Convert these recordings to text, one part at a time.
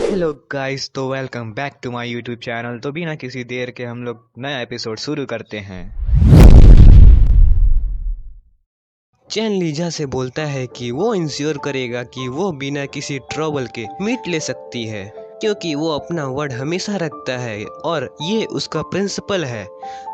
Hello guys, तो welcome back to my YouTube channel. तो बिना किसी देर के हम लोग नया एपिसोड शुरू करते हैं। चैन लीजा से बोलता है कि वो इंश्योर करेगा कि वो बिना किसी ट्रबल के मीट ले सकती है, क्योंकि वो अपना वर्ड हमेशा रखता है और ये उसका प्रिंसिपल है।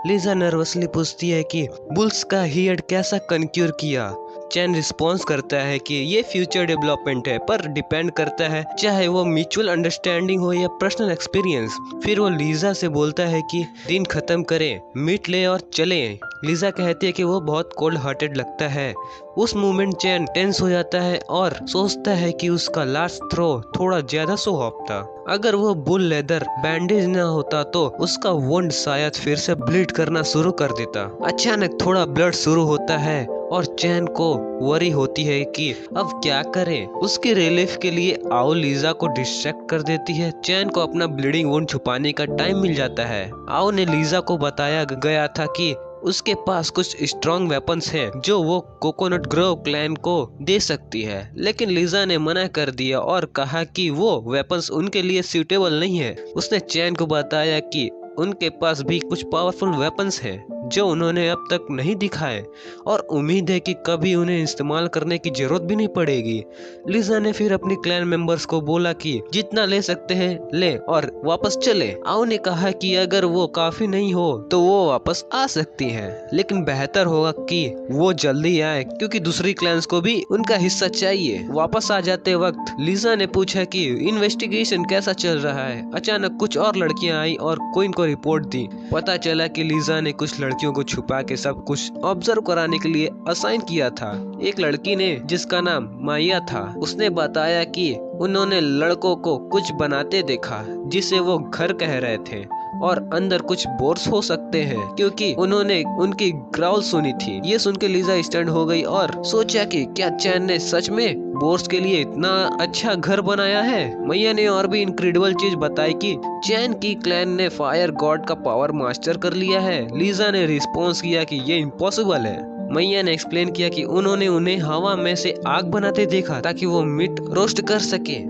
लीजा नर्वसली पूछती है कि बुल्स का हेड कैसा कन्क्यूर किया। चैन रिस्पॉन्स करता है कि ये फ्यूचर डेवलपमेंट है, पर डिपेंड करता है चाहे वो म्यूचुअल अंडरस्टैंडिंग हो या पर्सनल एक्सपीरियंस। फिर वो लीजा से बोलता है कि दिन खत्म करें, मीट ले और चले। लीजा कहती है कि वो बहुत कोल्ड हार्टेड लगता है। उस मोमेंट चैन टेंस हो जाता है और सोचता है कि उसका लास्ट थ्रो थोड़ा ज्यादा शो ऑफ था। अगर वो बुल लेदर बैंडेज न होता तो उसका वुंड शायद फिर से ब्लीड करना शुरू कर देता। अचानक थोड़ा ब्लड शुरू होता है और चैन को वरी होती है कि अब क्या करें। उसके रिलीफ के लिए आओ लीजा को डिस्ट्रैक्ट कर देती है। चैन को अपना ब्लीडिंग वुंड छुपाने का टाइम मिल जाता है। आओ ने लीजा को बताया गया था कि उसके पास कुछ स्ट्रॉन्ग वेपन्स हैं जो वो कोकोनट ग्रोव क्लैन को दे सकती है, लेकिन लीजा ने मना कर दिया और कहा कि वो वेपन्स उनके लिए सूटेबल नहीं है। उसने चैन को बताया कि उनके पास भी कुछ पावरफुल वेपन्स हैं जो उन्होंने अब तक नहीं दिखाए और उम्मीद है कि कभी उन्हें इस्तेमाल करने की जरूरत भी नहीं पड़ेगी। लीजा ने फिर अपनी क्लैन मेंबर्स को बोला कि जितना ले सकते हैं ले और वापस चले। आओ ने कहा कि अगर वो काफी नहीं हो तो वो वापस आ सकती हैं, लेकिन बेहतर होगा कि वो जल्दी आए क्योंकि दूसरी क्लैंस को भी उनका हिस्सा चाहिए। वापस आ जाते वक्त लीजा ने पूछा कि इन्वेस्टिगेशन कैसा चल रहा है। अचानक कुछ और लड़कियां आई और क्वीन को रिपोर्ट दी। पता चला कि लीजा ने कुछ लड़कियों को छुपा के सब कुछ ऑब्जर्व कराने के लिए असाइन किया था। एक लड़की ने, जिसका नाम माया था, उसने बताया कि उन्होंने लड़कों को कुछ बनाते देखा जिसे वो घर कह रहे थे और अंदर कुछ बोर्स हो सकते हैं क्योंकि उन्होंने उनकी ग्राउल सुनी थी। ये सुन के लीजा स्टैंड हो गई और सोचा कि क्या चैन ने सच में बोर्स के लिए इतना अच्छा घर बनाया है। मैया ने और भी इनक्रेडिबल चीज बताई कि चैन की क्लैन ने फायर गॉड का पावर मास्टर कर लिया है। लीजा ने रिस्पॉन्स किया कि ये इम्पॉसिबल है। मैया ने एक्सप्लेन किया कि उन्होंने उन्हें हवा में से आग बनाते देखा ताकि वो मीट रोस्ट कर सके।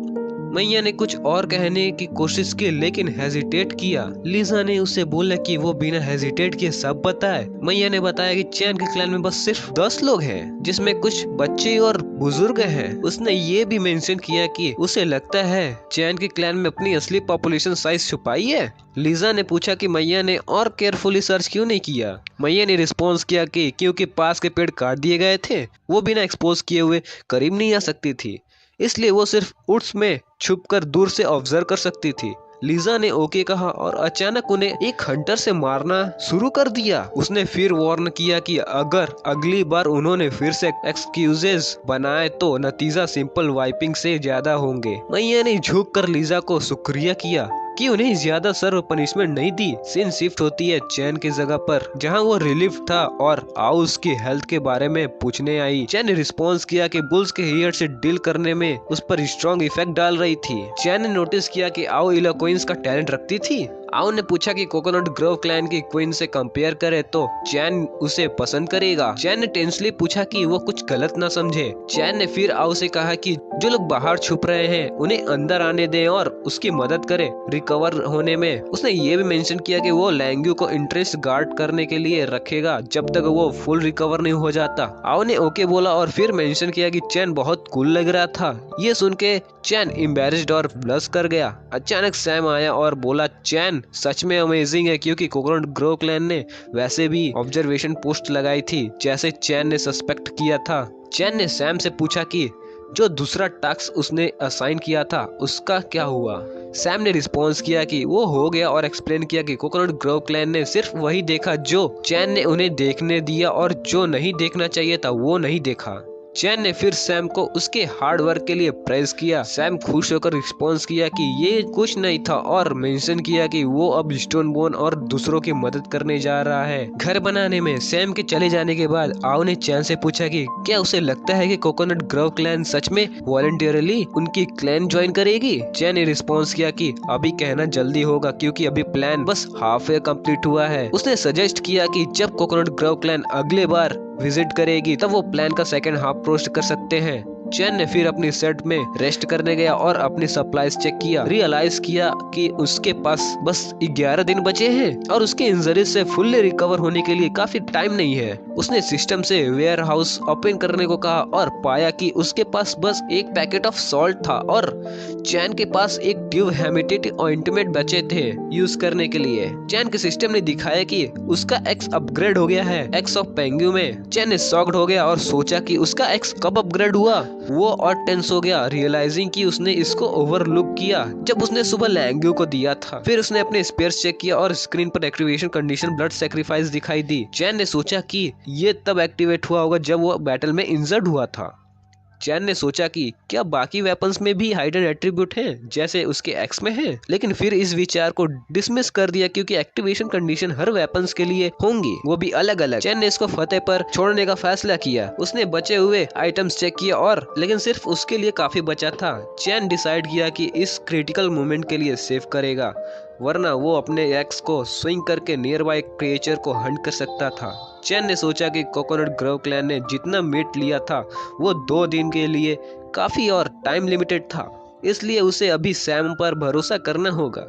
मैया ने कुछ और कहने की कोशिश की लेकिन हेजिटेट किया। लीजा ने उसे बोला कि वो बिना हेजिटेट किए सब बताए। मैया ने बताया कि चैन के क्लैन में बस सिर्फ 10 लोग हैं, जिसमें कुछ बच्चे और बुजुर्ग हैं। उसने ये भी मेंशन किया कि उसे लगता है चैन के क्लैन में अपनी असली पॉपुलेशन साइज छुपाई है। लीजा ने पूछा कि मैया ने और केयरफुली सर्च क्यों नहीं किया। मैया ने रिस्पॉन्स किया कि क्योंकि पास के पेड़ काट दिए गए थे, वो बिना एक्सपोज किए हुए करीब नहीं आ सकती थी, इसलिए वो सिर्फ उड्स में छुपकर दूर से ऑब्जर्व कर सकती थी। लीजा ने ओके कहा और अचानक उन्हें एक हंटर से मारना शुरू कर दिया। उसने फिर वार्न किया कि अगर अगली बार उन्होंने फिर से एक्सक्यूजेस बनाए तो नतीजा सिंपल वाइपिंग से ज्यादा होंगे। मैया ने झुक कर लीजा को शुक्रिया किया कि उन्हें ज्यादा सर्व पनिशमेंट नहीं दी। सीन शिफ्ट होती है चैन की जगह पर, जहां वो रिलीफ था और आओ उसकी हेल्थ के बारे में पूछने आई। चैन ने रिस्पॉन्स किया कि बुल्स के हेयर से डील करने में उस पर स्ट्रॉन्ग इफेक्ट डाल रही थी। चैन ने नोटिस किया कि आओ इलोक्वेंस का टैलेंट रखती थी। आओ ने पूछा कि कोकोनट ग्रोव क्लैन की क्वीन से कंपेयर करे तो चैन उसे पसंद करेगा। चैन ने टेंसली पूछा कि वो कुछ गलत ना समझे। चैन ने फिर आओ से कहा कि जो लोग बाहर छुप रहे हैं उन्हें अंदर आने दें और उसकी मदद करें रिकवर होने में। उसने ये भी मेंशन किया कि वो लैंग्यू को इंटरेस्ट गार्ड करने के लिए रखेगा जब तक वो फुल रिकवर नहीं हो जाता। आओ ने ओके बोला और फिर मेंशन किया कि चैन बहुत कूल लग रहा था। ये सुन के चैन एम्बैरेस्ड और ब्लश कर गया। अचानक सैम आया और बोला चैन सच में अमेजिंग है, क्योंकि कोकोनट ग्रोव क्लैन ने वैसे भी ऑब्जर्वेशन पोस्ट लगाई थी जैसे चैन ने सस्पेक्ट किया था। चैन ने सैम से पूछा कि जो दूसरा टास्क उसने असाइन किया था उसका क्या हुआ। सैम ने रिस्पॉन्स किया कि वो हो गया और एक्सप्लेन किया कि कोकोनट ग्रोव क्लैन ने सिर्फ वही देखा जो चैन ने उन्हें देखने दिया और जो नहीं देखना चाहिए था वो नहीं देखा। चैन ने फिर सैम को उसके हार्ड वर्क के लिए प्रेज किया। सैम खुश होकर रिस्पॉन्स किया कि ये कुछ नहीं था और मेंशन किया कि वो अब स्टोन बोन और दूसरों की मदद करने जा रहा है घर बनाने में। सैम के चले जाने के बाद आओ ने चैन से पूछा कि क्या उसे लगता है कि कोकोनट ग्रोव क्लैन सच में वॉलंटियरली उनकी क्लैन ज्वाइन करेगी। चैन ने रिस्पॉन्स किया कि अभी कहना जल्दी होगा क्योंकि अभी प्लान बस हाफ वे कंप्लीट हुआ है। उसने सजेस्ट किया कि जब कोकोनट ग्रोव क्लैन अगले बार विजिट करेगी तब वो प्लान का सेकंड हाफ पोस्ट कर सकते हैं। चैन ने फिर अपनी सेट में रेस्ट करने गया और अपनी सप्लाईज चेक किया। रियलाइज किया कि उसके पास बस 11 दिन बचे हैं और उसके इंजरी से फुल्ली रिकवर होने के लिए काफी टाइम नहीं है। उसने सिस्टम से वेयर हाउस ओपन करने को कहा और पाया कि उसके पास बस एक पैकेट ऑफ सॉल्ट था और चैन के पास एक ट्यूब हेमेटिक ऑइंटमेंट बचे थे यूज करने के लिए। चैन के सिस्टम ने दिखाया कि उसका एक्स अपग्रेड हो गया है एक्स ऑफ पेंग्यू में। चैन ने शॉक्ड हो गया और सोचा कि उसका एक्स कब अपग्रेड हुआ। वो और टेंस हो गया रियलाइजिंग कि उसने इसको ओवरलुक किया जब उसने सुबह लैंग्यू को दिया था। फिर उसने अपने स्पेयर्स चेक किया और स्क्रीन पर एक्टिवेशन कंडीशन ब्लड सेक्रीफाइस दिखाई दी। चैन ने सोचा कि ये तब एक्टिवेट हुआ होगा जब वो बैटल में इंजर्ड हुआ था। चैन ने सोचा कि क्या बाकी वेपन्स में भी हाइडन एट्रीब्यूट हैं जैसे उसके एक्स में है, लेकिन फिर इस विचार को डिसमिस कर दिया क्योंकि एक्टिवेशन कंडीशन हर वेपन्स के लिए होंगी, वो भी अलग अलग। चैन ने इसको फतेह पर छोड़ने का फैसला किया। उसने बचे हुए आइटम्स चेक किया और लेकिन सिर्फ उसके लिए काफी बचा था। चैन डिसाइड किया कि इस क्रिटिकल मोमेंट के लिए सेव करेगा, वरना वो अपने एक्स को स्विंग करके नियर बाय क्रिएचर को हंट कर सकता था। चैन ने सोचा कि कोकोनट ग्रोव क्लैन ने जितना मीट लिया था वो 2 दिन के लिए काफी और टाइम लिमिटेड था, इसलिए उसे अभी सैम पर भरोसा करना होगा।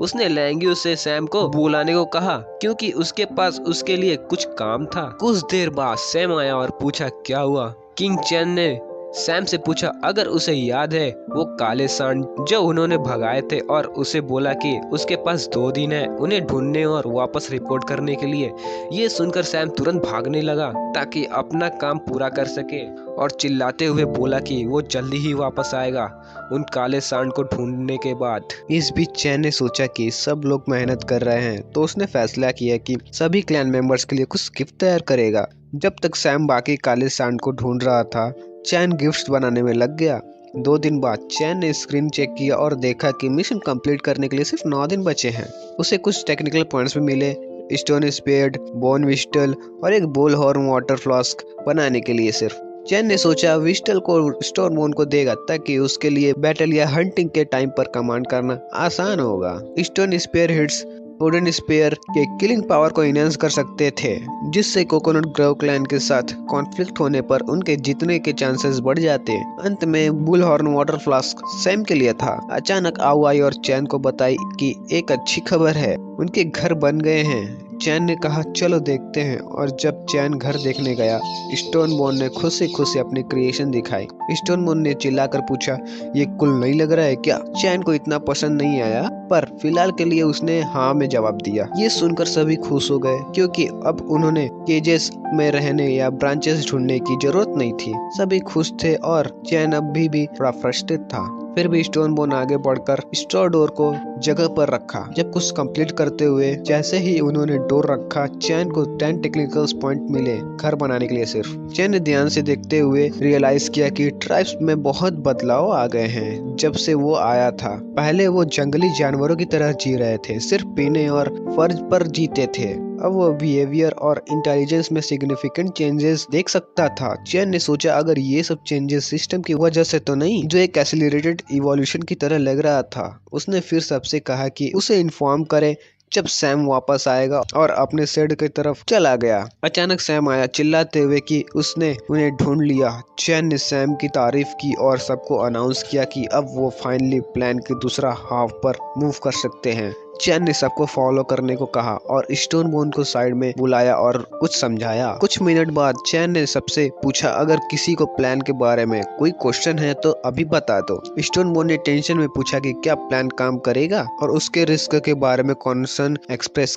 उसने लैंग्यू से सैम को बुलाने को कहा क्योंकि उसके पास उसके लिए कुछ काम था। कुछ देर बाद सैम आया और पूछा क्या हुआ। किंग चैन ने सैम से पूछा अगर उसे याद है वो काले सांड जो उन्होंने भगाए थे और उसे बोला कि उसके पास 2 दिन है उन्हें ढूंढने और वापस रिपोर्ट करने के लिए। ये सुनकर सैम तुरंत भागने लगा ताकि अपना काम पूरा कर सके और चिल्लाते हुए बोला कि वो जल्दी ही वापस आएगा उन काले सांड को ढूंढने के बाद। इस बीच चैन ने सोचा कि सब लोग मेहनत कर रहे हैं तो उसने फैसला किया कि सभी क्लैन मेंबर्स के लिए कुछ गिफ्ट तैयार करेगा। जब तक सैम बाकी काले सांड को ढूंढ रहा था चैन गिफ्ट्स बनाने में लग गया। 2 दिन बाद चैन ने स्क्रीन चेक किया और देखा कि मिशन कंप्लीट करने के लिए सिर्फ 9 दिन बचे हैं। उसे कुछ टेक्निकल पॉइंट्स भी मिले, स्टोन स्पेड, बोन विस्टल और एक बुल हॉर्न वाटर फ्लास्क बनाने के लिए। सिर्फ चैन ने सोचा विस्टल को स्टोन बोन को देगा ताकि उसके लिए बैटल या हंटिंग के टाइम पर कमांड करना आसान होगा। Stone spear hits wooden spear के किलिंग पावर को इनहेंस कर सकते थे जिससे कोकोनट ग्रोव क्लैन के साथ कॉन्फ्लिक्ट होने पर उनके जीतने के चांसेस बढ़ जाते। अंत में bull horn water flask Sam के लिए था। अचानक आऊ आई और चैन को बताई कि एक अच्छी खबर है, उनके घर बन गए हैं। चैन ने कहा चलो देखते हैं और जब चैन घर देखने गया स्टोन बोन ने खुशी खुशी अपनी क्रिएशन दिखाई। स्टोन बोन ने चिल्लाकर पूछा ये कुल नहीं लग रहा है क्या। चैन को इतना पसंद नहीं आया पर फिलहाल के लिए उसने हाँ में जवाब दिया। ये सुनकर सभी खुश हो गए क्योंकि अब उन्होंने केजेस में रहने या ब्रांचेस ढूंढने की जरूरत नहीं थी। सभी खुश थे और चैन अभी भी थोड़ा फ्रस्ट्रेट था। फिर भी स्टोन बोन आगे बढ़कर स्टोर डोर को जगह पर रखा। जब कुछ कंप्लीट करते हुए जैसे ही उन्होंने डोर रखा चैन को 10 टेक्निकल पॉइंट मिले घर बनाने के लिए। सिर्फ चैन ने ध्यान से देखते हुए रियलाइज किया कि ट्राइब्स में बहुत बदलाव आ गए हैं जब से वो आया था। पहले वो जंगली जानवरों की तरह जी रहे थे, सिर्फ पीने और फर्ज पर जीते थे। अब वो बिहेवियर और इंटेलिजेंस में सिग्निफिकेंट चेंजेस देख सकता था। चैन ने सोचा अगर ये सब चेंजेस सिस्टम की वजह से तो नहीं जो एक एक्सेलरेटेड इवोल्यूशन की तरह लग रहा था। उसने फिर सबसे कहा कि उसे इन्फॉर्म करे जब सैम वापस आएगा और अपने शेड की तरफ चला गया। अचानक सैम आया चिल्लाते हुए कि उसने उन्हें ढूंढ लिया। चैन ने सैम की तारीफ की और सबको अनाउंस किया कि अब वो फाइनली प्लान के दूसरा हाफ पर मूव कर सकते हैं। चैन ने सबको फॉलो करने को कहा और स्टोन बोन को साइड में बुलाया और कुछ समझाया। कुछ मिनट बाद चैन ने सबसे पूछा अगर किसी को प्लान के बारे में कोई क्वेश्चन है तो अभी बता दो। स्टोन बोन ने टेंशन में पूछा कि क्या प्लान काम करेगा और उसके रिस्क के बारे में कॉन्सर्न एक्सप्रेस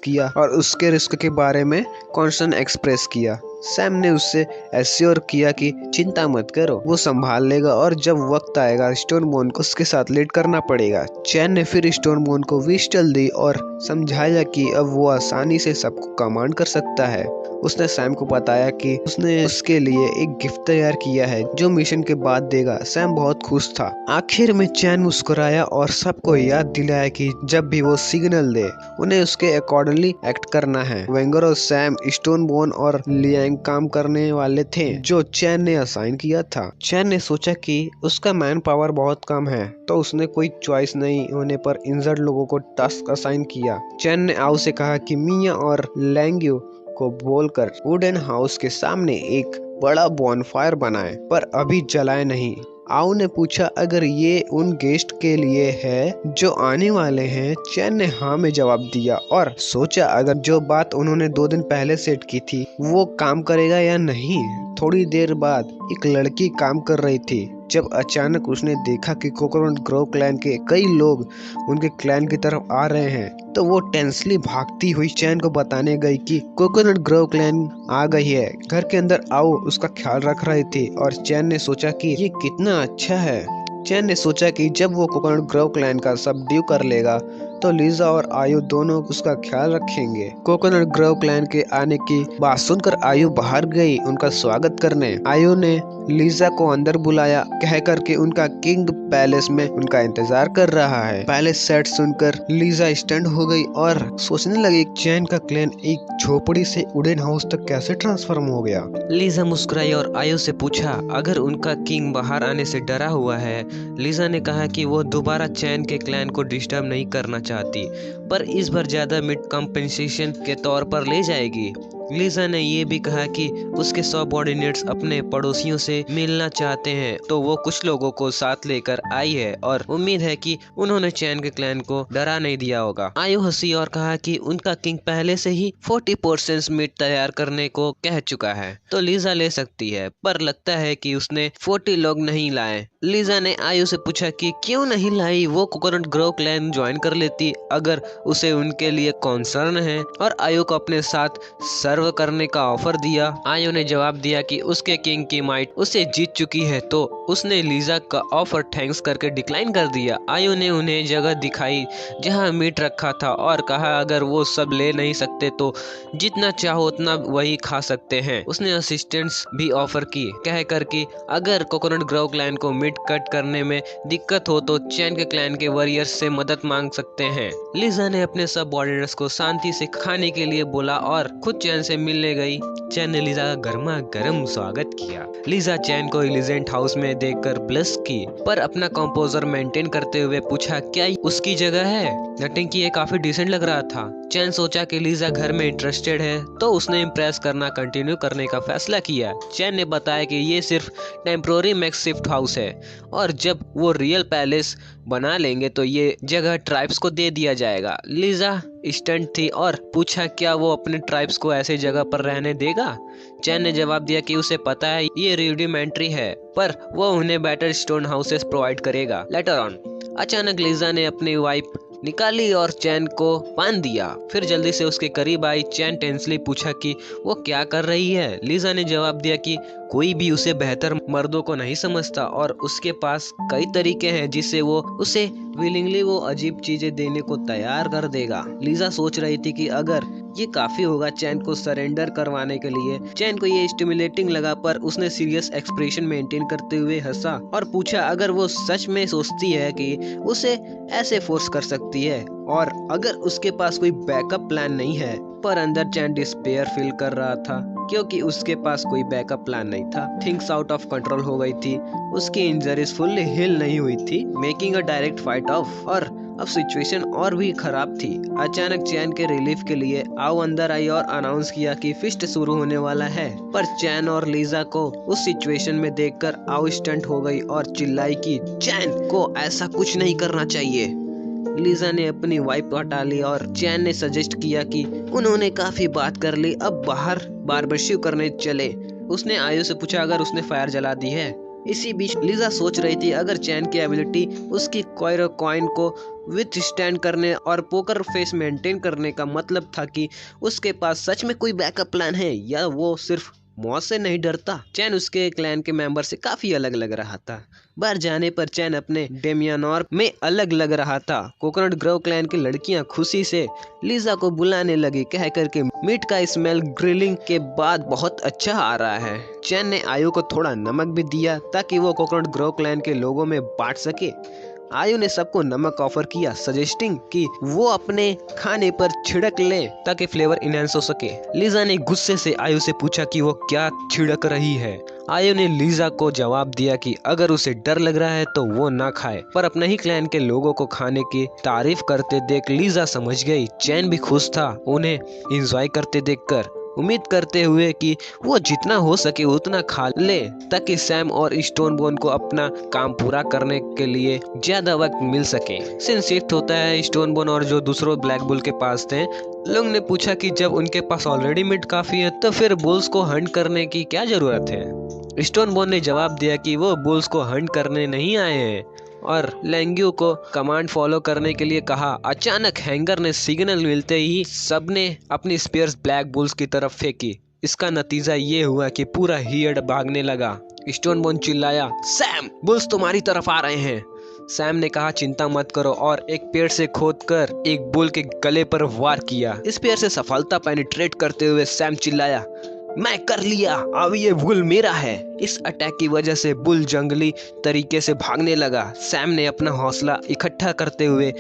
किया। सैम ने उससे एश्योर किया कि चिंता मत करो वो संभाल लेगा और जब वक्त आएगा स्टोन बोन को उसके साथ लीड करना पड़ेगा। चैन ने फिर स्टोन बोन को विस्टल दी और समझाया कि अब वो आसानी से सबको कमांड कर सकता है। उसने सैम को बताया कि उसने उसके लिए एक गिफ्ट तैयार किया है जो मिशन के बाद देगा। सैम बहुत खुश था। आखिर में चैन मुस्कुराया और सबको याद दिलाया कि जब भी वो सिग्नल दे उन्हें उसके अकॉर्डिंगली एक्ट करना है। वेंगर, सैम, स्टोन बोन और लियांग काम करने वाले थे जो चैन ने असाइन किया था। चैन ने सोचा कि उसका मैन पावर बहुत कम है तो उसने कोई चॉइस नहीं होने पर इंजर्ड लोगों को टास्क असाइन किया। चैन ने आउ से कहा कि मिया और लैंग्यू को बोलकर वुडन हाउस के सामने एक बड़ा बॉनफायर बनाए, पर अभी जलाए नहीं। आओ ने पूछा अगर ये उन गेस्ट के लिए है जो आने वाले हैं। चैन ने हाँ में जवाब दिया और सोचा अगर जो बात उन्होंने 2 दिन पहले सेट की थी वो काम करेगा या नहीं। थोड़ी देर बाद एक लड़की काम कर रही थी जब अचानक उसने देखा कि कोकोनट ग्रोव क्लैन के कई लोग उनके क्लैन की तरफ आ रहे हैं, तो वो टेंसली भागती हुई चैन को बताने गई कि कोकोनट ग्रोव क्लैन आ गई है। घर के अंदर आओ उसका ख्याल रख रही थी और चैन ने सोचा कि ये कितना अच्छा है। चैन ने सोचा कि जब वो कोकोनट ग्रोव क्लैन का सबड्यू कर लेगा तो लीजा और आयु दोनों उसका ख्याल रखेंगे। कोकोनट ग्रोव क्लैन के आने की बात सुनकर आयु बाहर गई उनका स्वागत करने। आयु ने लीजा को अंदर बुलाया कहकर कि उनका किंग पैलेस में उनका इंतजार कर रहा है। पैलेस सेट सुनकर लीजा स्टैंड हो गई और सोचने लगी चैन का क्लैन एक झोपड़ी से वुडन हाउस तक कैसे ट्रांसफॉर्म हो गया। लीजा मुस्कुराई और आयु से पूछा अगर उनका किंग बाहर आने से डरा हुआ है। लीजा ने कहा कि वो दोबारा चैन के क्लैन को डिस्टर्ब नहीं करना चाहती, पर इस बार ज्यादा मिड कंपेंसेशन के तौर पर ले जाएगी। लीजा ने ये भी कहा कि उसके सबऑर्डिनेट्स अपने पड़ोसियों से मिलना चाहते हैं, तो वो कुछ लोगों को साथ लेकर आई है और उम्मीद है कि उन्होंने चैन के क्लैन को डरा नहीं दिया होगा। आयु हंसी और कहा कि उनका किंग पहले से ही 40% मीट तैयार करने को कह चुका है, तो लीजा ले सकती है, पर लगता है कि उसने 40 लोग नहीं लाए। लीजा ने आयु से पूछा कि क्यों नहीं लाई, वो कोकोनट ग्रोव क्लैन ज्वाइन कर लेती अगर उसे उनके लिए कॉन्सर्न है, और आयु को अपने साथ सर्व करने का ऑफर दिया। आयु ने जवाब दिया कि उसके किंग की माइट उसे जीत चुकी है, तो उसने लीजा का ऑफर थैंक्स करके डिक्लाइन कर दिया। आयु ने उन्हें जगह दिखाई जहां मीट रखा था और कहा अगर वो सब ले नहीं सकते तो जितना चाहो उतना वही खा सकते हैं। उसने असिस्टेंट्स भी ऑफर की कहकर कि अगर कोकोनट ग्रोव क्लैन को मीट कट करने में दिक्कत हो तो चैन के क्लैन के वॉरियर्स से मदद मांग सकते हैं। लीजा ने अपने सब ऑर्डिनर्स को शांति से खाने के लिए बोला और खुद चैन से मिलने गई। चैन ने लीजा का गर्मा गर्म स्वागत किया। लीजा चैन को एलिजेंट हाउस में देखकर ब्लश की, पर अपना कंपोजर मेंटेन करते हुए पूछा क्या उसकी जगह है। नटिंग की ये काफी डिसेंट लग रहा था। चैन सोचा कि लीजा घर में इंटरेस्टेड है, तो उसने इम्प्रेस करना कंटिन्यू करने का फैसला किया। चैन ने बताया कि ये सिर्फ टेम्पोररी मैक्सिफ्ट हाउस है और जब वो रियल पैलेस बना लेंगे तो ये जगह ट्राइब्स को दे दिया जाएगा। लीजा स्टंट थी और पूछा क्या वो अपने ट्राइब्स को ऐसे जगह पर रहने देगा। चैन ने जवाब दिया कि उसे पता है ये रूडिमेंट्री है, पर वो उन्हें बेटर स्टोन हाउसेस प्रोवाइड करेगा लेटर ऑन। अचानक लीजा ने अपनी वाइफ निकाली और चैन को बांध दिया, फिर जल्दी से उसके करीब आई। चैन टेंसली पूछा कि वो क्या कर रही है। लीजा ने जवाब दिया कि कोई भी उसे बेहतर मर्दों को नहीं समझता और उसके पास कई तरीके हैं जिससे वो उसे विलिंगली वो अजीब चीजें देने को तैयार कर देगा। लीजा सोच रही थी कि अगर ये काफी होगा चैन को सरेंडर करवाने के लिए। चैन को ये स्टिमुलेटिंग लगा, पर उसने सीरियस एक्सप्रेशन मेंटेन करते हुए हंसा और पूछा अगर वो सच में सोचती है कि उसे ऐसे फोर्स कर सकती है और अगर उसके पास कोई बैकअप प्लान नहीं है। पर अंदर चैन डिस्पेयर फील कर रहा था क्योंकि उसके पास कोई बैकअप प्लान नहीं था। थिंग्स आउट ऑफ कंट्रोल हो गई थी, उसकी इंजरीज फुल्ली हील नहीं हुई थी, making a direct fight of, और अब सिचुएशन और भी खराब थी। अचानक चैन के रिलीफ के लिए आओ अंदर आई और अनाउंस किया कि फिस्ट शुरू होने वाला है, पर चैन और लीजा को उस सिचुएशन में देखकर आओ स्टंट हो गई और चिल्लाई कि चैन को ऐसा कुछ नहीं करना चाहिए। लीजा ने अपनी वाइफ हटा ली और चैन ने सजेस्ट किया कि उन्होंने काफी बात कर ली, अब बाहर बारबेक्यू करने चले। उसने आयु से पूछा अगर उसने फायर जला दी है। इसी बीच लीजा सोच रही थी अगर चैन की एबिलिटी उसकी कॉइन को विथ स्टैंड करने और पोकर फेस मेंटेन करने का मतलब था कि उसके पास सच में कोई बैकअप प्लान है या वो सिर्फ मौत से नहीं डरता। चैन उसके क्लैन के मेंबर से काफी अलग लग रहा था। बाहर जाने पर चैन अपने डेमियानोर में अलग लग रहा था। कोकोनट ग्रोव क्लैन की लड़कियां खुशी से लीजा को बुलाने लगी कहकर के मीट का स्मेल ग्रिलिंग के बाद बहुत अच्छा आ रहा है। चैन ने आयु को थोड़ा नमक भी दिया ताकि वो कोकोनट ग्रोव क्लैन के लोगों में बांट सके। आयु ने सबको नमक ऑफर किया, सजेस्टिंग कि वो अपने खाने पर छिड़क ले ताकि फ्लेवर इनहेंस हो सके। लीजा ने गुस्से से आयु से पूछा कि वो क्या छिड़क रही है। आयु ने लीजा को जवाब दिया कि अगर उसे डर लग रहा है तो वो ना खाए, पर अपने ही क्लैन के लोगों को खाने की तारीफ करते देख लीजा समझ गई चैन भी खुश था उन्हें एंजॉय करते देखकर। उम्मीद करते हुए कि वो जितना हो सके उतना खा ले ताकि सैम और स्टोनबोन को अपना काम पूरा करने के लिए ज्यादा वक्त मिल सके। सीन शिफ्ट होता है स्टोनबोन और जो दूसरों ब्लैक बुल के पास थे। लोग ने पूछा कि जब उनके पास ऑलरेडी मीट काफी है तो फिर बुल्स को हंट करने की क्या जरूरत है। स्टोनबोन ने जवाब दिया कि वो बुल्स को हंट करने नहीं आए हैं और लैंग्यू को कमांड फॉलो करने के लिए कहा। अचानक हैंगर ने सिग्नल मिलते ही सबने अपनी स्पीयर्स ब्लैक बुल्स की तरफ फेंकी। इसका नतीजा ये हुआ कि पूरा हियर्ड भागने लगा। स्टोनबोन चिल्लाया, सैम, बुल्स तुम्हारी तरफ आ रहे हैं। सैम ने कहा, चिंता मत करो, और एक पेड़ से खोदकर एक बुल के गले पर वार किया। इस पेड़ से सफलता पेनिट्रेट करते हुए सैम चिल्लाया, मैं कर लिया, अब ये बुल मेरा है। इस अटैक की वजह से बुल जंगली तरीके से भागने लगा। सैम ने अपना हौसला इकट्ठा करते हुए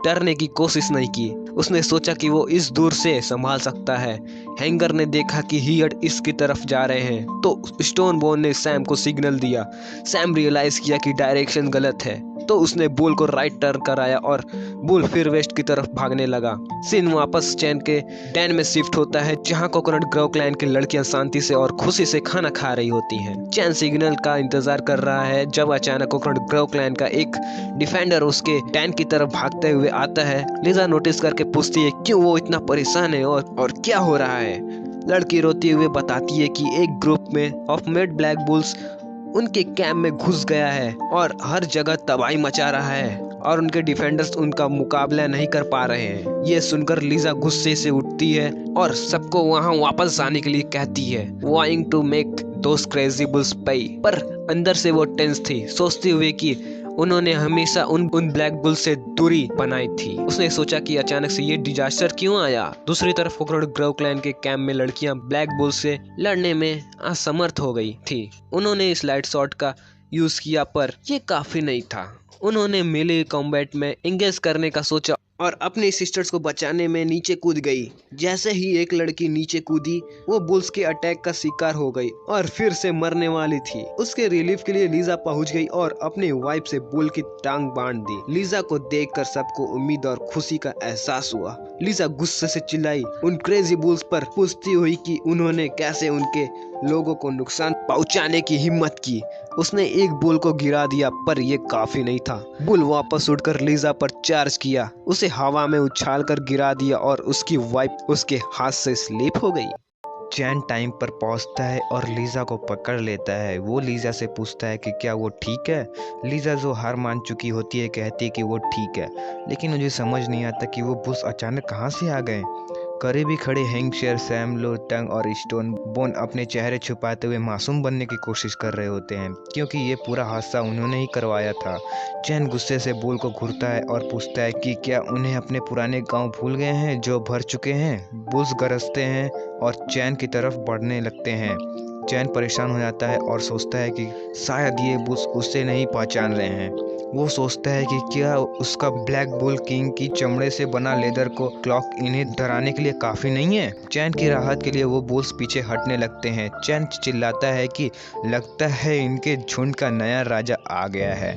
डरने की कोशिश नहीं की। उसने सोचा कि वो इस दूर से संभाल सकता है। हैंगर ने देखा कि हियर्ड इसकी तरफ जा रहे हैं तो स्टोनबोन ने सैम को सिग्नल दिया। सैम रियलाइज किया कि डायरेक्शन गलत है तो उसने बुल को राइट टर्न कराया और बुल फिर वेस्ट की तरफ भागने लगा। सीन वापस चैन के डैन में शिफ्ट होता है जहां कोकोनट ग्रोव क्लैन की लड़कियां शांति से और खुशी से खाना खा रही होती हैं। चैन सिग्नल का इंतजार कर रहा है जब अचानक कोकोनट ग्रोव क्लैन का एक डिफेंडर उसके डैन की तरफ भागते हुए आता है। लिजा नोटिस करके पूछती है क्यों वो इतना परेशान है और क्या हो रहा है। लड़की रोती हुए बताती है कि एक ग्रुप में ऑफ मेड ब्लैक बुल्स उनके कैंप में घुस गया है और हर जगह तबाही मचा रहा है और उनके डिफेंडर्स उनका मुकाबला नहीं कर पा रहे हैं। ये सुनकर लिजा गुस्से से उठती है और सबको वहां वापस आने के लिए कहती है, vying to make those crazy bulls पे। पर अंदर से वो टेंस थी, सोचते हुए कि उन्होंने हमेशा उन ब्लैक बुल से दूरी बनाई थी। उसने सोचा कि अचानक से ये डिजास्टर क्यों आया। दूसरी तरफ कोकोनट ग्रोव क्लैन के कैंप में लड़कियां ब्लैक बुल से लड़ने में असमर्थ हो गई थी। उन्होंने स्लाइड शॉट का यूज किया पर ये काफी नहीं था। उन्होंने मेले कॉम्बैट में एंगेज करने का सोचा और अपने सिस्टर्स को बचाने में नीचे कूद गई। जैसे ही एक लड़की नीचे कूदी वो बुल्स के अटैक का शिकार हो गई और फिर से मरने वाली थी। उसके रिलीफ के लिए लिजा पहुंच गई और अपने वाइफ से बुल की टांग बांध दी। लिजा को देखकर सबको उम्मीद और खुशी का एहसास हुआ। लिजा गुस्से से चिल्लाई उन क्रेजी बुल्स पर, पूछती हुई कि उन्होंने कैसे उनके लोगों को नुकसान पहुंचाने की हिम्मत की। उसने एक बुल को गिरा दिया पर यह काफी नहीं था। बुल वापस उड़कर लिजा पर चार्ज किया, उसे हवा में उछालकर गिरा दिया और उसकी वाइफ उसके हाथ से स्लिप हो गई। चैन टाइम पर पहुंचता है और लिजा को पकड़ लेता है। वो लिजा से पूछता है कि क्या वो ठीक है। लिजा जो हार मान चुकी होती है कहती है कि वो ठीक है, लेकिन मुझे समझ नहीं आता कि वो बुल्स अचानक कहाँ से आ गए। करीबी खड़े हैंकशेर, सैम, लो टंग और स्टोन बोन अपने चेहरे छुपाते हुए मासूम बनने की कोशिश कर रहे होते हैं क्योंकि ये पूरा हादसा उन्होंने ही करवाया था। चैन गुस्से से बुल को घूरता है और पूछता है कि क्या उन्हें अपने पुराने गांव भूल गए हैं जो भर चुके हैं। बुल्स गरजते हैं और चैन की तरफ बढ़ने लगते हैं। चैन परेशान हो जाता है और सोचता है कि शायद ये बुल्स उसे नहीं पहचान रहे हैं। वो सोचता है कि क्या उसका ब्लैक बुल किंग की चमड़े से बना लेदर को क्लॉक इन्हें डराने के लिए काफी नहीं है। चैन की राहत के लिए वो बुल्स पीछे हटने लगते हैं। चैन चिल्लाता है कि लगता है इनके झुंड का नया राजा आ गया है।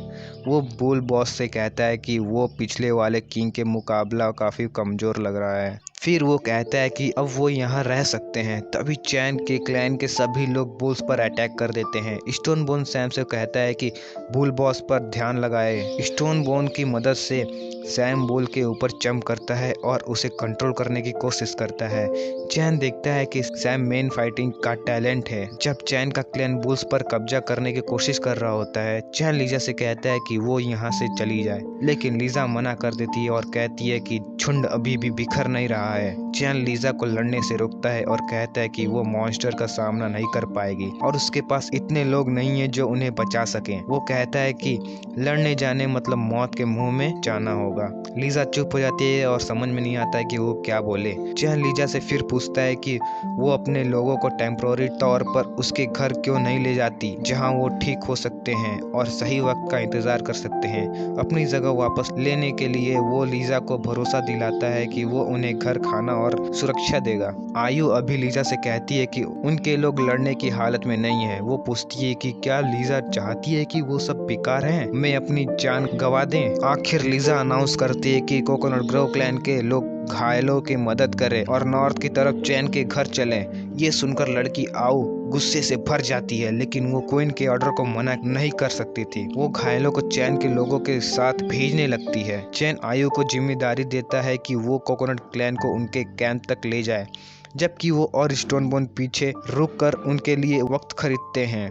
वो बुल बॉस से कहता है कि वो पिछले वाले किंग के मुकाबला काफी कमजोर लग रहा है। फिर वो कहता है कि अब वो यहाँ रह सकते हैं। तभी चैन के क्लैन के सभी लोग बुल्स पर अटैक कर देते हैं। स्टोन बोन सैम से कहता है कि बुल बॉस पर ध्यान लगाए। स्टोन बोन की मदद से सैम बुल के ऊपर जंप करता है और उसे कंट्रोल करने की कोशिश करता है। चैन देखता है कि सैम मेन फाइटिंग का टैलेंट है। जब चैन का क्लैन बुल्स पर कब्जा करने की कोशिश कर रहा होता है, चैन लीजा से कहता है कि वो यहाँ से चली जाए, लेकिन लीजा मना कर देती है और कहती है कि झुंड अभी भी बिखर नहीं रहा है। चैन लीजा को लड़ने से रोकता है और कहता है कि वो मॉन्स्टर का सामना नहीं कर पाएगी और उसके पास इतने लोग नहीं है जो उन्हें बचा सकें। वो कहता है कि लड़ने जाने मतलब मौत के मुंह में जाना होगा। लीजा चुप हो जाती है और समझ में नहीं आता है कि वो क्या बोले। चैन लीजा से फिर पूछता है कि वो अपने लोगों को टेम्पोररी तौर पर उसके घर क्यों नहीं ले जाती जहां वो ठीक हो सकते हैं और सही वक्त का इंतजार कर सकते हैं। अपनी जगह वापस लेने के लिए वो लीजा को भरोसा दिलाता है कि वो उन्हें घर, खाना और सुरक्षा देगा। आयु अभी लीजा से कहती है कि उनके लोग लड़ने की हालत में नहीं है। वो पूछती है कि क्या लीजा चाहती है कि वो सब बेकार हैं, मैं अपनी जान गवा दें। आखिर लीजा अनाउंस करती है कि कोकोनट ग्रोव क्लैन के लोग घायलों की मदद करे और नॉर्थ की तरफ चैन के घर चले। ये सुनकर लड़की आओ गुस्से से भर जाती है, लेकिन वो क्वीन के ऑर्डर को मना नहीं कर सकती थी। वो घायलों को चैन के लोगों के साथ भेजने लगती है। चैन आयु को जिम्मेदारी देता है कि वो कोकोनट क्लैन को उनके कैंप तक ले जाए, जबकि वो और स्टोनबोन पीछे रुक कर उनके लिए वक्त खरीदते हैं।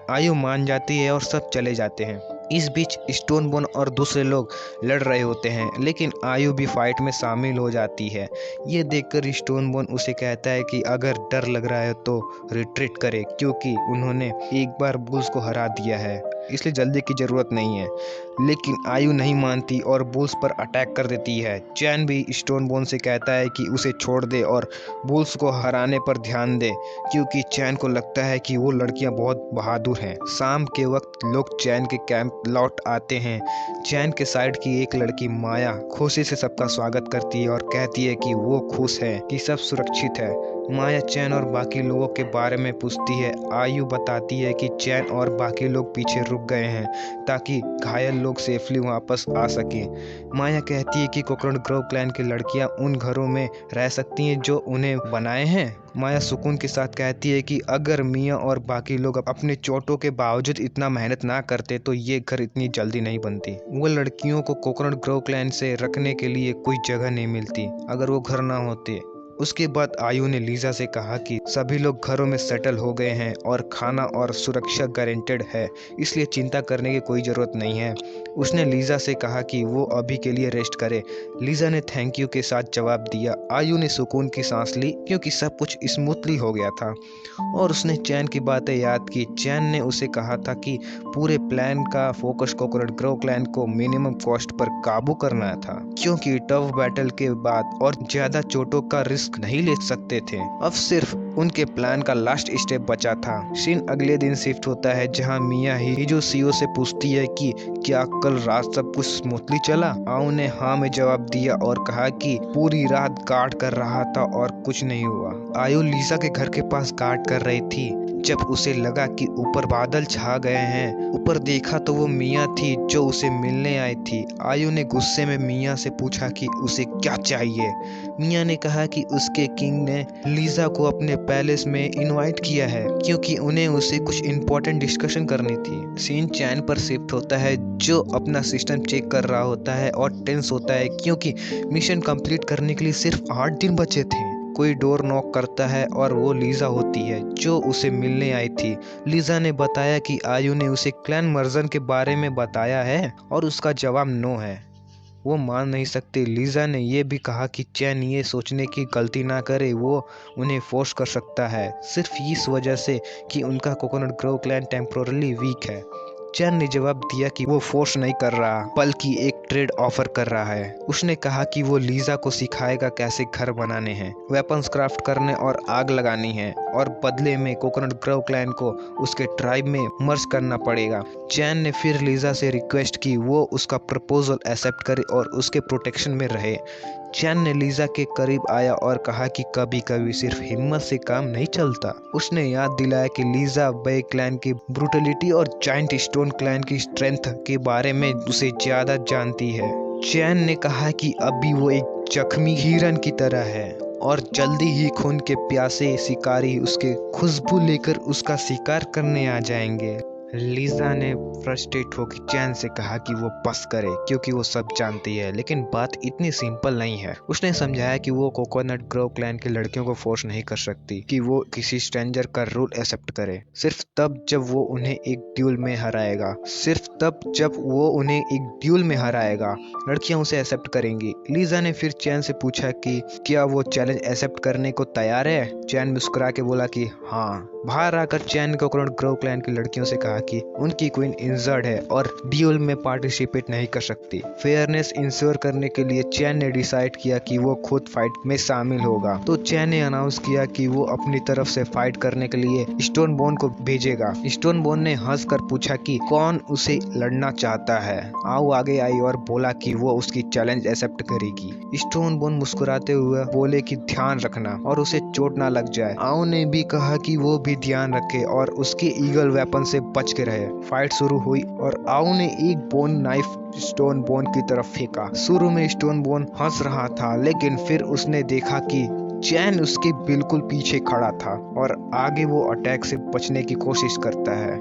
आयु मान जाती है और सब चले जाते हैं। इस बीच स्टोनबोन और दूसरे लोग लड़ रहे होते हैं, लेकिन आयु भी फाइट में शामिल हो जाती है। ये देखकर स्टोनबोन उसे कहता है कि अगर डर लग रहा है तो रिट्रीट करे, क्योंकि उन्होंने एक बार बुल्स को हरा दिया है, इसलिए जल्दी की जरूरत नहीं है। लेकिन आयु नहीं मानती और बुल्स पर अटैक कर देती है। चैन भी स्टोनबोन से कहता है कि उसे छोड़ दे और बुल्स को हराने पर ध्यान दे, क्योंकि चैन को लगता है कि वो लड़कियां बहुत बहादुर हैं। शाम के वक्त लोग चैन के कैंप लौट आते हैं। चैन के साइड की एक लड़की माया खुशी से सबका स्वागत करती है और कहती है कि वो खुश है कि सब सुरक्षित है। माया चैन और बाकी लोगों के बारे में पूछती है। आयु बताती है कि चैन और बाकी लोग पीछे रुक गए हैं ताकि घायल लोग सेफली वापस आ सकें। माया कहती है कि कोकोनट ग्रोव क्लैन की लड़कियां उन घरों में रह सकती हैं जो उन्हें बनाए हैं। माया सुकून के साथ कहती है कि अगर मिया और बाकी लोग अपने चोटों के बावजूद इतना मेहनत ना करते तो ये घर इतनी जल्दी नहीं बनती। वो लड़कियों को कोकोनट ग्रोव क्लैन से रखने के लिए कोई जगह नहीं मिलती अगर वो घर ना होते। उसके बाद आयु ने लीजा से कहा कि सभी लोग घरों में सेटल हो गए हैं और खाना और सुरक्षा गारंटेड है, इसलिए चिंता करने की कोई ज़रूरत नहीं है। उसने लीजा से कहा कि वो अभी के लिए रेस्ट करे। लीजा ने थैंक यू के साथ जवाब दिया। आयु ने सुकून की सांस ली, क्योंकि सब कुछ स्मूथली हो गया था और उसने चैन की बातें याद की। चैन ने उसे कहा था कि पूरे प्लान का फोकस कोकोनट ग्रोव क्लैन को मिनिमम कॉस्ट पर काबू करना था, क्योंकि टफ बैटल के बाद और ज़्यादा चोटों का रिस्क नहीं ले सकते थे। अब सिर्फ उनके प्लान का लास्ट स्टेप बचा था। सीन अगले दिन शिफ्ट होता है, जहां मिया हिजुसियो से पूछती है कि क्या कल रात सब कुछ स्मूथली चला। आउ ने हाँ में जवाब दिया और कहा कि पूरी रात गार्ड कर रहा था और कुछ नहीं हुआ। आयु लीजा के घर के पास गार्ड कर रही थी जब उसे लगा कि ऊपर बादल छा गए हैं। ऊपर देखा तो वो मिया थी जो उसे मिलने आई थी। आयु ने गुस्से में मिया से पूछा कि उसे क्या चाहिए। मिया ने कहा कि उसके किंग ने लीजा को अपने पैलेस में इनवाइट किया है, क्योंकि उन्हें उसे कुछ इम्पोर्टेंट डिस्कशन करनी थी। सीन चैन पर शिफ्ट होता है, जो अपना सिस्टम चेक कर रहा होता है और टेंस होता है, क्योंकि मिशन कंप्लीट करने के लिए सिर्फ 8 दिन बचे थे। कोई डोर नॉक करता है और वो लीजा होती है जो उसे मिलने आई थी। लीजा ने बताया कि आयु ने उसे क्लैन मर्जन के बारे में बताया है और उसका जवाब नो है। वो मान नहीं सकती। लीजा ने यह भी कहा कि चैन ये सोचने की गलती ना करे, वो उन्हें फोर्स कर सकता है सिर्फ इस वजह से कि उनका coconut grove clan temporarily weak है। चैन ने जवाब दिया कि वो फोर्स नहीं कर रहा, बल्कि एक ट्रेड ऑफर कर रहा है। उसने कहा कि वो लीजा को सिखाएगा कैसे घर बनाने हैं, वेपन्स क्राफ्ट करने और आग लगानी है, और बदले में कोकोनट ग्रोव क्लैन को उसके ट्राइब में मर्ज करना पड़ेगा। चैन ने फिर लीजा से रिक्वेस्ट की वो उसका प्रपोजल एक्सेप्ट करे और उसके प्रोटेक्शन में रहे। चैन ने लीजा के करीब आया और कहा कि कभी कभी सिर्फ हिम्मत से काम नहीं चलता। उसने याद दिलाया कि लीजा बे क्लैन की ब्रूटलिटी और जाइंट स्टोन क्लैन की स्ट्रेंथ के बारे में उसे ज्यादा जानती है। चैन ने कहा कि अभी वो एक जख्मी हिरन की तरह है और जल्दी ही खून के प्यासे शिकारी उसके खुशबू लेकर उसका शिकार करने आ जाएंगे। लीजा ने फ्रस्ट्रेट होकर चैन से कहा कि वो बस करे, क्योंकि वो सब जानती है, लेकिन बात इतनी सिंपल नहीं है। उसने समझाया कि वो कोकोनट ग्रोव क्लैन की लड़कियों को फोर्स नहीं कर सकती कि वो किसी स्ट्रेंजर का रूल एक्सेप्ट करे। सिर्फ तब जब वो उन्हें एक ड्यूल में हराएगा, लड़कियां उसे एक्सेप्ट करेंगी। लीजा ने फिर चैन से पूछा कि क्या वो चैलेंज एक्सेप्ट करने को तैयार है। चैन मुस्कुरा के बोला कि हाँ। बाहर आकर चैन ने कोकोनट ग्रोव क्लैन की लड़कियों से कहा कि उनकी क्वीन इंजर्ड है और ड्यूल में पार्टिसिपेट नहीं कर सकती। फेयरनेस इंश्योर करने के लिए चैन ने डिसाइड किया कि वो खुद फाइट में शामिल होगा। तो चैन ने अनाउंस किया कि वो अपनी तरफ से फाइट करने के लिए स्टोनबोन को भेजेगा। स्टोनबोन ने हंसकर पूछा कि कौन उसे लड़ना चाहता है। आउ आगे आई और बोला कि वो उसकी चैलेंज एक्सेप्ट करेगी। स्टोनबोन मुस्कुराते हुए बोले कि ध्यान रखना और उसे चोट ना लग जाए। आउ ने भी कहा कि वो भी ध्यान रखे और उसके ईगल वेपन से बच के रहे। फाइट शुरू हुई और आओ ने एक बोन नाइफ स्टोन बोन की तरफ फेंका। शुरू में स्टोन बोन हंस रहा था, लेकिन फिर उसने देखा कि चैन उसके बिल्कुल पीछे खड़ा था और आगे वो अटैक से बचने की कोशिश करता है,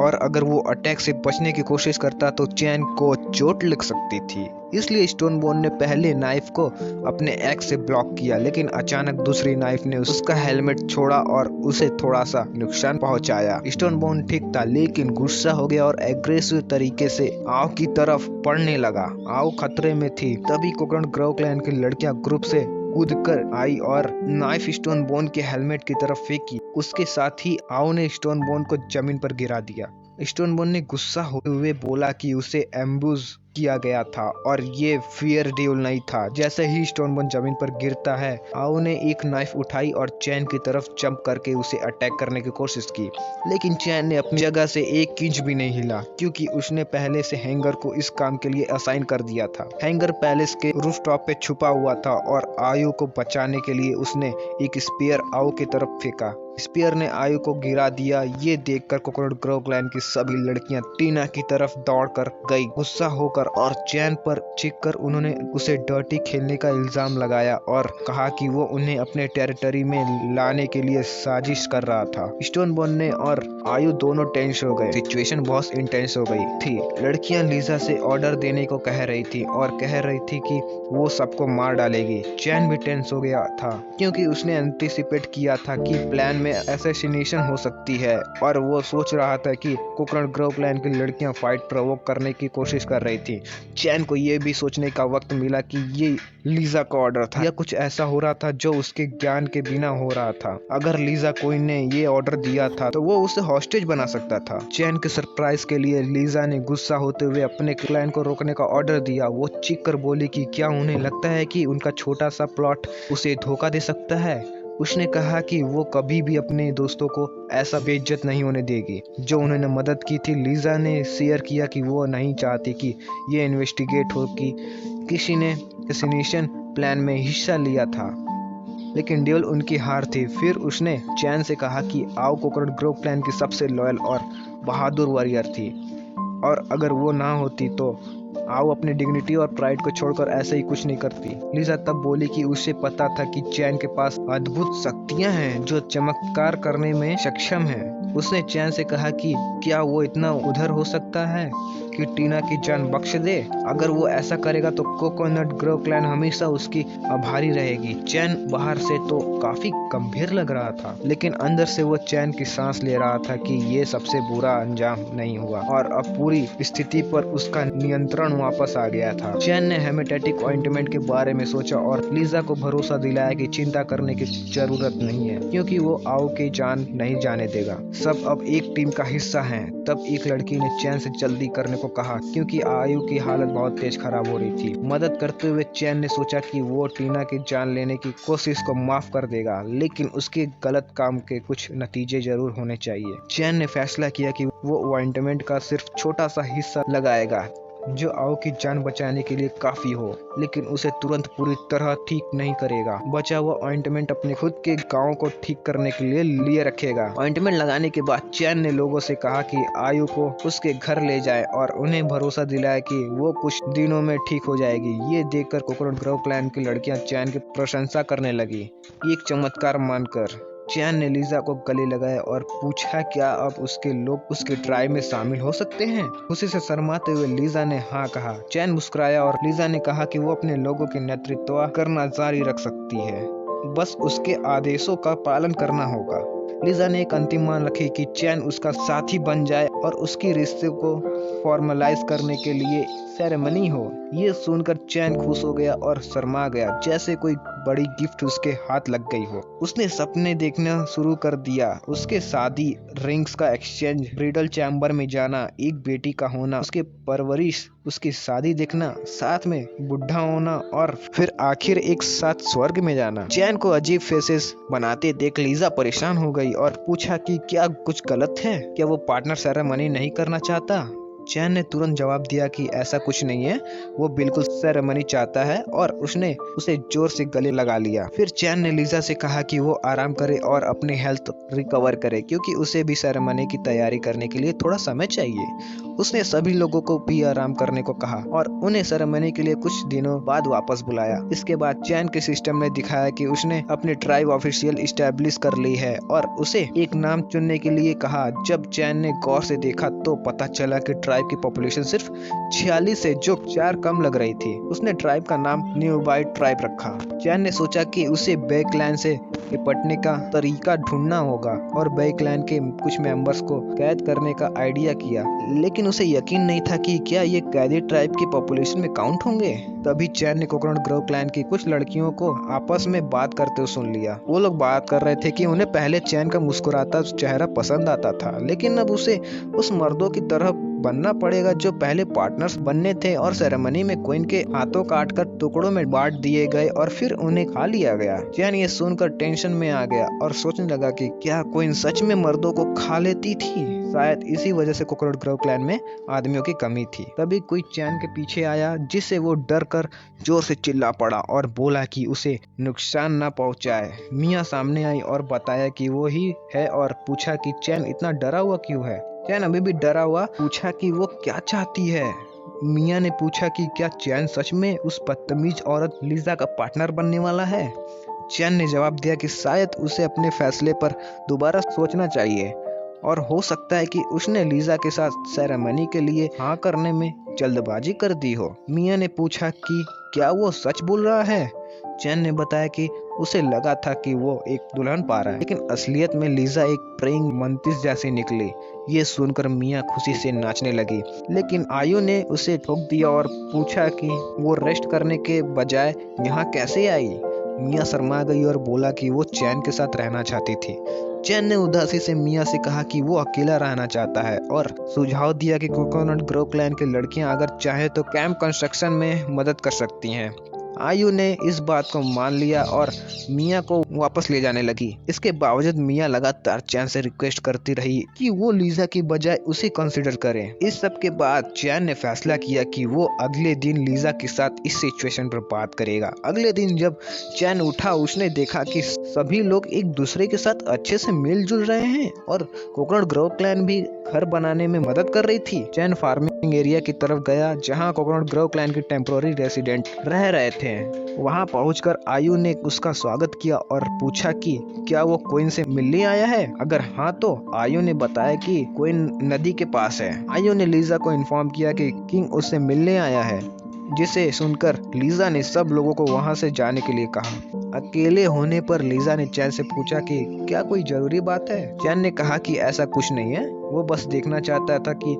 और अगर वो अटैक से बचने की कोशिश करता तो चैन को चोट लग सकती थी। इसलिए स्टोन बोन ने पहले नाइफ को अपने एक्स से ब्लॉक किया, लेकिन अचानक दूसरी नाइफ ने उसका हेलमेट छोड़ा और उसे थोड़ा सा नुकसान पहुंचाया। स्टोन बोन ठीक था, लेकिन गुस्सा हो गया और एग्रेसिव तरीके से आओ की तरफ बढ़ने लगा। आओ खतरे में थी। तभी कोकोनट ग्रोव क्लैन की लड़कियां ग्रुप से कूद कर आई और नाइफ स्टोन बोन के हेलमेट की तरफ फेंकी। उसके साथ ही आओ ने स्टोन बोन को जमीन पर गिरा दिया। स्टोन बोन ने गुस्सा होते हुए बोला कि उसे एम्बुश किया गया था और ये फियर ड्यूल नहीं था। जैसे ही स्टोन बोन जमीन पर गिरता है, आओ ने एक नाइफ उठाई और चैन की तरफ जंप करके उसे अटैक करने की कोशिश की, लेकिन चैन ने अपनी जगह से एक इंच भी नहीं हिला, क्योंकि उसने पहले से हैंगर को इस काम के लिए असाइन कर दिया था। हैंगर पैलेस के रूफटॉप पे छुपा हुआ था और आयु को बचाने के लिए उसने एक स्पीयर आओ की तरफ फेंका। स्पीयर ने आयु को गिरा दिया। ये देखकर कोकोनट ग्रोव क्लैन की सभी लड़कियां टीना की तरफ दौड़कर गई। गुस्सा होकर और चैन पर चीखकर उन्होंने उसे डर्टी खेलने का इल्जाम लगाया और कहा कि वो उन्हें अपने टेरिटरी में लाने के लिए साजिश कर रहा था। स्टोन बोन ने और आयु दोनों टेंस हो गए। सिचुएशन बहुत इंटेंस हो गई थी। लड़कियां लीजा से ऑर्डर देने को कह रही थी और कह रही थी कि वो सबको मार डालेगी। चैन भी टेंस हो गया था, क्योंकि उसने एंटिसिपेट किया था कि प्लान में असैसिनेशन हो सकती है, और वो सोच रहा था कि कोकोनट ग्रोव क्लैन की लड़कियां फाइट प्रोवोक करने की कोशिश कर रही थी। चैन को ये भी सोचने का वक्त मिला कि ये लीजा का ऑर्डर था या कुछ ऐसा हो रहा था जो उसके ज्ञान के बिना हो रहा था। अगर लीजा कोई ने ये ऑर्डर दिया था तो वो उसे हॉस्टेज बना सकता था। चैन के सरप्राइज के लिए लीजा ने गुस्सा होते हुए अपने क्लैन को रोकने का ऑर्डर दिया। वो चीख कर बोली कि क्या उन्हें लगता है कि उनका छोटा सा प्लॉट उसे धोखा दे सकता है। उसने कहा कि वो कभी भी अपने दोस्तों को ऐसा बेइज्जत नहीं होने देगी जो उन्होंने मदद की थी। लीजा ने शेयर किया कि वो नहीं चाहती कि ये इन्वेस्टिगेट हो कि किसी ने असैसिनेशन प्लान में हिस्सा लिया था, लेकिन ड्यूल उनकी हार थी। फिर उसने चैन से कहा कि आओ कोकोनट ग्रोव क्लैन की सबसे लॉयल और बहादुर वॉरियर थी, और अगर वो ना होती तो आओ अपनी डिग्निटी और प्राइड को छोड़कर ऐसे ही कुछ नहीं करती। लीजा तब बोली कि उसे पता था कि चैन के पास अद्भुत शक्तियां हैं जो चमत्कार करने में सक्षम है। उसने चैन से कहा कि क्या वो इतना उधर हो सकता है कि टीना की जान बख्श दे। अगर वो ऐसा करेगा तो कोकोनट ग्रोव क्लैन हमेशा उसकी आभारी रहेगी। चैन बाहर से तो काफी गंभीर लग रहा था, लेकिन अंदर से वो चैन की सांस ले रहा था कि ये सबसे बुरा अंजाम नहीं हुआ और अब पूरी स्थिति पर उसका नियंत्रण वापस आ गया था। चैन ने हेमेटेटिक ऑइंटमेंट के बारे में सोचा और लीजा को भरोसा दिलाया कि चिंता करने की जरूरत नहीं है, क्योंकि वो आओ की जान नहीं जाने देगा। सब अब एक टीम का हिस्सा हैं। तब एक लड़की ने चैन से जल्दी करने को कहा, क्योंकि आयु की हालत बहुत तेज खराब हो रही थी। मदद करते हुए चैन ने सोचा कि वो टीना की जान लेने की कोशिश को माफ कर देगा, लेकिन उसके गलत काम के कुछ नतीजे जरूर होने चाहिए। चैन ने फैसला किया कि वो ऑइंटमेंट का सिर्फ छोटा सा हिस्सा लगाएगा जो आओ की जान बचाने के लिए काफी हो, लेकिन उसे तुरंत पूरी तरह ठीक नहीं करेगा। बचा हुआ ऑइंटमेंट अपने खुद के गांव को ठीक करने के लिए रखेगा। ऑइंटमेंट लगाने के बाद चैन ने लोगों से कहा कि आयु को उसके घर ले जाए और उन्हें भरोसा दिलाया कि वो कुछ दिनों में ठीक हो जाएगी। ये देखकर कोकोनट ग्रोव क्लैन की लड़कियां चैन की प्रशंसा करने लगी, एक चमत्कार मानकर। चैन ने लीजा को गले लगाया और पूछा क्या अब उसके लोग उसके ट्राइब में शामिल हो सकते हैं। उसी से शर्माते हुए लीजा ने हाँ कहा। चैन मुस्कुराया और लीजा ने कहा कि वो अपने लोगों के नेतृत्व करना जारी रख सकती है, बस उसके आदेशों का पालन करना होगा। लीजा ने एक अंतिम मान रखी कि चैन उसका साथी बन जाए और उसकी रिश्ते को फॉर्मलाइज करने के लिए सेरेमनी हो। ये सुनकर चैन खुश हो गया और शर्मा गया, जैसे कोई बड़ी गिफ्ट उसके हाथ लग गई हो। उसने सपने देखना शुरू कर दिया। उसके शादी, रिंग्स का एक्सचेंज, ब्रिडल चैम्बर में जाना, एक बेटी का होना, उसके परवरिश, उसकी शादी देखना, साथ में बुढ़ा होना और फिर आखिर एक साथ स्वर्ग में जाना। चैन को अजीब फेसेस बनाते देख लीजा परेशान हो गई और पूछा कि क्या कुछ गलत है, क्या वो पार्टनर सेरेमनी नहीं करना चाहता। चैन ने तुरंत जवाब दिया कि ऐसा कुछ नहीं है, वो बिल्कुल सेरेमनी चाहता है और उसने उसे जोर से गले लगा लिया। फिर चैन ने लीजा से कहा कि वो आराम करे और अपनी हेल्थ रिकवर करे क्योंकि उसे भी सेरेमनी की तैयारी करने के लिए थोड़ा समय चाहिए। उसने सभी लोगों को भी आराम करने को कहा और उन्हें सेरेमनी के लिए कुछ दिनों बाद वापस बुलाया। इसके बाद चैन के सिस्टम ने दिखाया कि उसने अपनी ट्राइब ऑफिशियल इस्टेब्लिश कर ली है और उसे एक नाम चुनने के लिए कहा। जब चैन ने गौर से देखा तो पता चला कि ट्राइब की पॉपुलेशन सिर्फ 46 है, जो 4 कम लग रही थी। उसने ट्राइब का नाम न्यू बाइट ट्राइब रखा। चैन ने सोचा कि उसे बे क्लैन से निपटने का तरीका ढूंढना होगा और बे क्लैन के कुछ मेंबर्स को कैद करने का आइडिया किया, लेकिन उसे यकीन नहीं था कि क्या ये कैदी ट्राइब की पॉपुलेशन में काउंट होंगे। तभी चैन ने कोकोनट ग्रोव क्लैन की कुछ लड़कियों को आपस में बात करते हुए सुन लिया। वो लोग बात कर रहे थे कि उन्हें पहले चैन का मुस्कुराता चेहरा पसंद आता था, लेकिन अब उसे उस मर्दों की तरह बनना पड़ेगा जो पहले पार्टनर्स बनने थे और सेरेमनी में क्वीन के हाथों काटकर टुकड़ों में बांट दिए गए और फिर उन्हें खा लिया गया। चैन ये सुनकर टेंशन में आ गया और सोचने लगा कि क्या क्वीन सच में मर्दों को खा लेती थी। शायद इसी वजह से कोकोनट ग्रोव क्लैन में आदमियों की कमी थी। तभी कोई चैन के पीछे आया जिससे वो डर कर जोर से चिल्ला पड़ा और बोला कि उसे नुकसान न पहुंचाए। मिया सामने आई और बताया कि वो ही है और पूछा कि चैन इतना डरा हुआ क्यों है। चैन अभी भी डरा हुआ पूछा कि वो क्या चाहती है। मिया ने पूछा कि क्या चैन सच में उस बदतमीज औरत लीजा का पार्टनर बनने वाला है। चैन ने जवाब दिया कि शायद उसे अपने फैसले पर दोबारा सोचना चाहिए और हो सकता है कि उसने लीजा के साथ सेरेमनी के लिए हाँ करने में जल्दबाजी कर दी हो। मिया ने पूछा कि क्या वो सच बोल रहा है। चैन ने बताया कि उसे लगा था कि वो एक दुल्हन पा रहा है, लेकिन असलियत में लीजा एक प्रेइंग मंतिस जैसी निकली। ये सुनकर मिया खुशी से नाचने लगी, लेकिन आयु ने उसे ठोक दिया और पूछा कि वो रेस्ट करने के बजाय यहाँ कैसे आई। मिया शर्मा गई और बोला कि वो चैन के साथ रहना चाहती थी। चैन ने उदासी से मिया से कहा कि वो अकेला रहना चाहता है और सुझाव दिया कि कोकोनट ग्रोव क्लैन की लड़कियां अगर चाहे तो कैंप कंस्ट्रक्शन में मदद कर सकती हैं। आयु ने इस बात को मान लिया और मिया को वापस ले जाने लगी। इसके बावजूद मिया लगातार चैन से रिक्वेस्ट करती रही कि वो लीजा की बजाय उसे कंसिडर करे। इस सब के बाद चैन ने फैसला किया कि वो अगले दिन लीजा के साथ इस सिचुएशन पर बात करेगा। अगले दिन जब चैन उठा उसने देखा कि सभी लोग एक दूसरे के साथ अच्छे से मिलजुल रहे हैं और कोकोनट ग्रोव क्लैन भी घर बनाने में मदद कर रही थी। चैन फार्मिंग एरिया की तरफ गया जहाँ कोकोनट ग्रोव क्लैन के टेम्पोररी रेसिडेंट रह रहे थे। वहां पहुंचकर आयु ने उसका स्वागत किया और पूछा कि क्या वो क्वीन से मिलने आया है। अगर हाँ तो आयु ने बताया कि क्वीन नदी के पास है। आयु ने लीजा को इन्फॉर्म किया कि किंग उससे मिलने आया है, जिसे सुनकर लीजा ने सब लोगों को वहां से जाने के लिए कहा। अकेले होने पर लीजा ने चैन से पूछा कि क्या कोई जरूरी बात है। चैन ने कहा कि ऐसा कुछ नहीं है, वो बस देखना चाहता था कि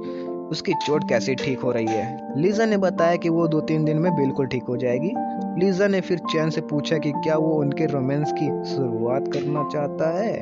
उसकी चोट कैसे ठीक हो रही है। लीजा ने बताया कि वो 2-3 दिन में बिल्कुल ठीक हो जाएगी। लीजा ने फिर चैन से पूछा कि क्या वो उनके रोमांस की शुरुआत करना चाहता है।